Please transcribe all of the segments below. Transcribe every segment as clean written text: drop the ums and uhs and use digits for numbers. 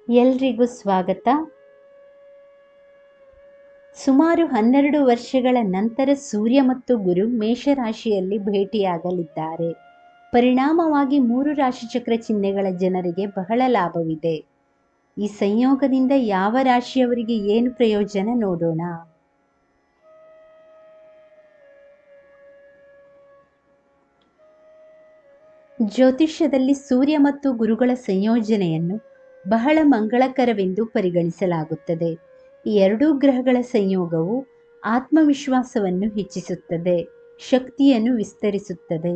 ಎಲ್ರಿಗೂ ಸ್ವಾಗತ. ಸುಮಾರು 12 ವರ್ಷಗಳ ನಂತರ ಸೂರ್ಯ ಮತ್ತು ಗುರು ಮೇಷರಾಶಿಯಲ್ಲಿ ಭೇಟಿಯಾಗಲಿದ್ದಾರೆ. ಪರಿಣಾಮವಾಗಿ 3 ರಾಶಿಚಕ್ರ ಚಿಹ್ನೆಗಳ ಜನರಿಗೆ ಬಹಳ ಲಾಭವಿದೆ. ಈ ಸಂಯೋಗದಿಂದ ಯಾವ ರಾಶಿಯವರಿಗೆ ಏನು ಪ್ರಯೋಜನ ನೋಡೋಣ. ಜ್ಯೋತಿಷ್ಯದಲ್ಲಿ ಸೂರ್ಯ ಮತ್ತು ಗುರುಗಳ ಸಂಯೋಜನೆಯನ್ನು ಬಹಳ ಮಂಗಳಕರವೆಂದು ಪರಿಗಣಿಸಲಾಗುತ್ತದೆ. ಈ ಎರಡೂ ಗ್ರಹಗಳ ಸಂಯೋಗವು ಆತ್ಮವಿಶ್ವಾಸವನ್ನು ಹೆಚ್ಚಿಸುತ್ತದೆ, ಶಕ್ತಿಯನ್ನು ವಿಸ್ತರಿಸುತ್ತದೆ.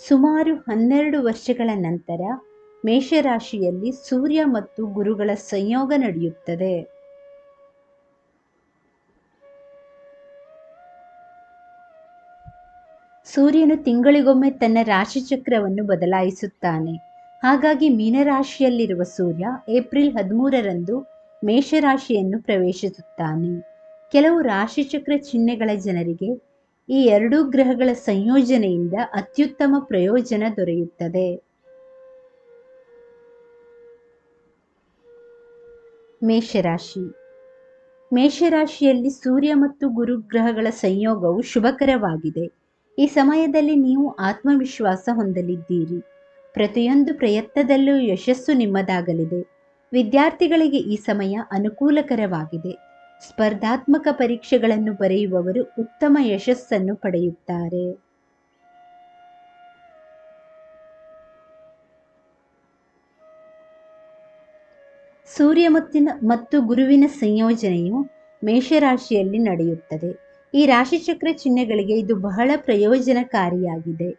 ಸುಮಾರು 12 ವರ್ಷಗಳ ನಂತರ ಮೇಷರಾಶಿಯಲ್ಲಿ ಸೂರ್ಯ ಮತ್ತು ಗುರುಗಳ ಸಂಯೋಗ ನಡೆಯುತ್ತದೆ. ಸೂರ್ಯನು ತಿಂಗಳಿಗೊಮ್ಮೆ ತನ್ನ ರಾಶಿಚಕ್ರವನ್ನು ಬದಲಾಯಿಸುತ್ತಾನೆ. ಹಾಗಾಗಿ ಮೀನರಾಶಿಯಲ್ಲಿರುವ ಸೂರ್ಯ ಏಪ್ರಿಲ್ 13ರಂದು ಮೇಷರಾಶಿಯನ್ನು ಪ್ರವೇಶಿಸುತ್ತಾನೆ. ಕೆಲವು ರಾಶಿಚಕ್ರ ಚಿಹ್ನೆಗಳ ಜನರಿಗೆ ಈ ಎರಡೂ ಗ್ರಹಗಳ ಸಂಯೋಜನೆಯಿಂದ ಅತ್ಯುತ್ತಮ ಪ್ರಯೋಜನ ದೊರೆಯುತ್ತದೆ. ಮೇಷರಾಶಿ. ಮೇಷರಾಶಿಯಲ್ಲಿ ಸೂರ್ಯ ಮತ್ತು ಗುರು ಗ್ರಹಗಳ ಸಂಯೋಗವು ಶುಭಕರವಾಗಿದೆ. ಈ ಸಮಯದಲ್ಲಿ ನೀವು ಆತ್ಮವಿಶ್ವಾಸ ಹೊಂದಲಿದ್ದೀರಿ. ಪ್ರತಿಯೊಂದು ಪ್ರಯತ್ನದಲ್ಲೂ ಯಶಸ್ಸು ನಿಮ್ಮದಾಗಲಿದೆ. ವಿದ್ಯಾರ್ಥಿಗಳಿಗೆ ಈ ಸಮಯ ಅನುಕೂಲಕರವಾಗಿದೆ. ಸ್ಪರ್ಧಾತ್ಮಕ ಪರೀಕ್ಷೆಗಳನ್ನು ಬರೆಯುವವರು ಉತ್ತಮ ಯಶಸ್ಸನ್ನು ಪಡೆಯುತ್ತಾರೆ. ಸೂರ್ಯ ಮತ್ತು ಗುರುವಿನ ಸಂಯೋಜನೆಯು ಮೇಷರಾಶಿಯಲ್ಲಿ ನಡೆಯುತ್ತದೆ. ಈ ರಾಶಿಚಕ್ರ ಚಿಹ್ನೆಗಳಿಗೆ ಇದು ಬಹಳ ಪ್ರಯೋಜನಕಾರಿಯಾಗಿದೆ.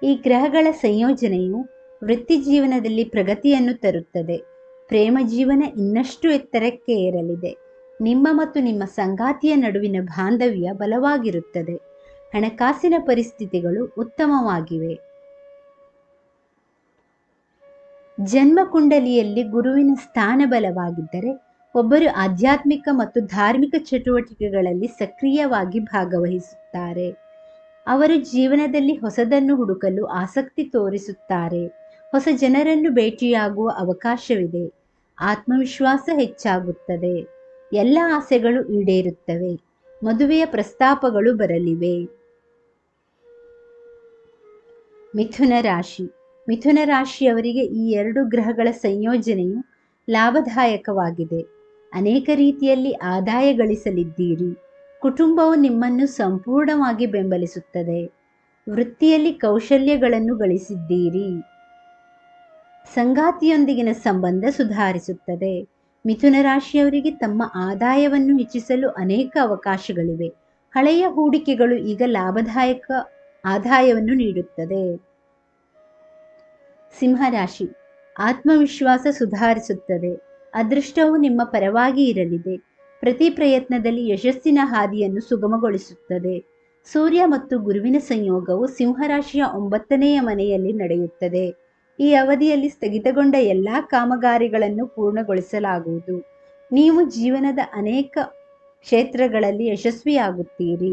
ಈ ಗ್ರಹಗಳ ಸಂಯೋಜನೆಯು ವೃತ್ತಿ ಜೀವನದಲ್ಲಿ ಪ್ರಗತಿಯನ್ನು ತರುತ್ತದೆ. ಪ್ರೇಮ ಜೀವನ ಇನ್ನಷ್ಟು ಎತ್ತರಕ್ಕೆ ಏರಲಿದೆ. ನಿಮ್ಮ ಮತ್ತು ನಿಮ್ಮ ಸಂಗಾತಿಯ ನಡುವಿನ ಬಾಂಧವ್ಯ ಬಲವಾಗಿರುತ್ತದೆ. ಹಣಕಾಸಿನ ಪರಿಸ್ಥಿತಿಗಳು ಉತ್ತಮವಾಗಿವೆ. ಜನ್ಮ ಕುಂಡಲಿಯಲ್ಲಿ ಗುರುವಿನ ಸ್ಥಾನ ಬಲವಾಗಿದ್ದರೆ ಒಬ್ಬರು ಆಧ್ಯಾತ್ಮಿಕ ಮತ್ತು ಧಾರ್ಮಿಕ ಚಟುವಟಿಕೆಗಳಲ್ಲಿ ಸಕ್ರಿಯವಾಗಿ ಭಾಗವಹಿಸುತ್ತಾರೆ. ಅವರು ಜೀವನದಲ್ಲಿ ಹೊಸದನ್ನು ಹುಡುಕಲು ಆಸಕ್ತಿ ತೋರಿಸುತ್ತಾರೆ. ಹೊಸ ಜನರನ್ನು ಭೇಟಿಯಾಗುವ ಅವಕಾಶವಿದೆ. ಆತ್ಮವಿಶ್ವಾಸ ಹೆಚ್ಚಾಗುತ್ತದೆ. ಎಲ್ಲ ಆಸೆಗಳು ಈಡೇರುತ್ತವೆ. ಮದುವೆಯ ಪ್ರಸ್ತಾಪಗಳು ಬರಲಿವೆ. ಮಿಥುನ ರಾಶಿ. ಮಿಥುನ ರಾಶಿಯವರಿಗೆ ಈ ಎರಡು ಗ್ರಹಗಳ ಸಂಯೋಜನೆಯು ಲಾಭದಾಯಕವಾಗಿದೆ. ಅನೇಕ ರೀತಿಯಲ್ಲಿ ಆದಾಯ ಗಳಿಸಲಿದ್ದೀರಿ. ಕುಟುಂಬವು ನಿಮ್ಮನ್ನು ಸಂಪೂರ್ಣವಾಗಿ ಬೆಂಬಲಿಸುತ್ತದೆ. ವೃತ್ತಿಯಲ್ಲಿ ಕೌಶಲ್ಯಗಳನ್ನು ಗಳಿಸಿದ್ದೀರಿ. ಸಂಗಾತಿಯೊಂದಿಗಿನ ಸಂಬಂಧ ಸುಧಾರಿಸುತ್ತದೆ. ಮಿಥುನ ರಾಶಿಯವರಿಗೆ ತಮ್ಮ ಆದಾಯವನ್ನು ಹೆಚ್ಚಿಸಲು ಅನೇಕ ಅವಕಾಶಗಳಿವೆ. ಹಳೆಯ ಹೂಡಿಕೆಗಳು ಈಗ ಲಾಭದಾಯಕ ಆದಾಯವನ್ನು ನೀಡುತ್ತದೆ. ಸಿಂಹರಾಶಿ. ಆತ್ಮವಿಶ್ವಾಸ ಸುಧಾರಿಸುತ್ತದೆ. ಅದೃಷ್ಟವು ನಿಮ್ಮ ಪರವಾಗಿ ಇರಲಿದೆ. ಪ್ರತಿ ಪ್ರಯತ್ನದಲ್ಲಿ ಯಶಸ್ಸಿನ ಹಾದಿಯನ್ನು ಸುಗಮಗೊಳಿಸುತ್ತದೆ. ಸೂರ್ಯ ಮತ್ತು ಗುರುವಿನ ಸಂಯೋಗವು ಸಿಂಹರಾಶಿಯ 9ನೇ ಮನೆಯಲ್ಲಿ ನಡೆಯುತ್ತದೆ. ಈ ಅವಧಿಯಲ್ಲಿ ಸ್ಥಗಿತಗೊಂಡ ಎಲ್ಲ ಕಾಮಗಾರಿಗಳನ್ನು ಪೂರ್ಣಗೊಳಿಸಲಾಗುವುದು. ನೀವು ಜೀವನದ ಅನೇಕ ಕ್ಷೇತ್ರಗಳಲ್ಲಿ ಯಶಸ್ವಿಯಾಗುತ್ತೀರಿ.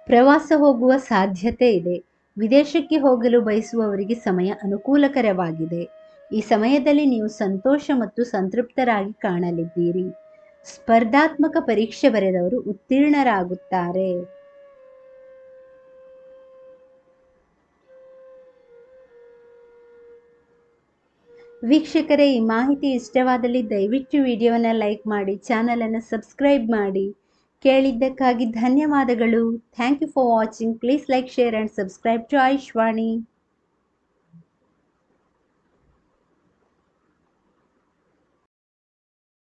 ಪ್ರವಾಸ ಹೋಗುವ ಸಾಧ್ಯತೆ ಇದೆ. ವಿದೇಶಕ್ಕೆ ಹೋಗಲು ಬಯಸುವವರಿಗೆ ಸಮಯ ಅನುಕೂಲಕರವಾಗಿದೆ. ಈ ಸಮಯದಲ್ಲಿ ನೀವು ಸಂತೋಷ ಮತ್ತು ಸಂತೃಪ್ತರಾಗಿ ಕಾಣಲಿದ್ದೀರಿ. ಸ್ಪರ್ಧಾತ್ಮಕ ಪರೀಕ್ಷೆ ಬರೆದವರು ಉತ್ತೀರ್ಣರಾಗುತ್ತಾರೆ. ವೀಕ್ಷಕರೇ, ಈ ಮಾಹಿತಿ ಇಷ್ಟವಾದಲ್ಲಿ ದಯವಿಟ್ಟು ವಿಡಿಯೋವನ್ನು ಲೈಕ್ ಮಾಡಿ, ಚಾನಲನ್ನು ಸಬ್ಸ್ಕ್ರೈಬ್ ಮಾಡಿ. ಕೇಳಿದ್ದಕ್ಕಾಗಿ ಧನ್ಯವಾದಗಳು. Thank you for watching. Please like, share and subscribe to Ayushvani.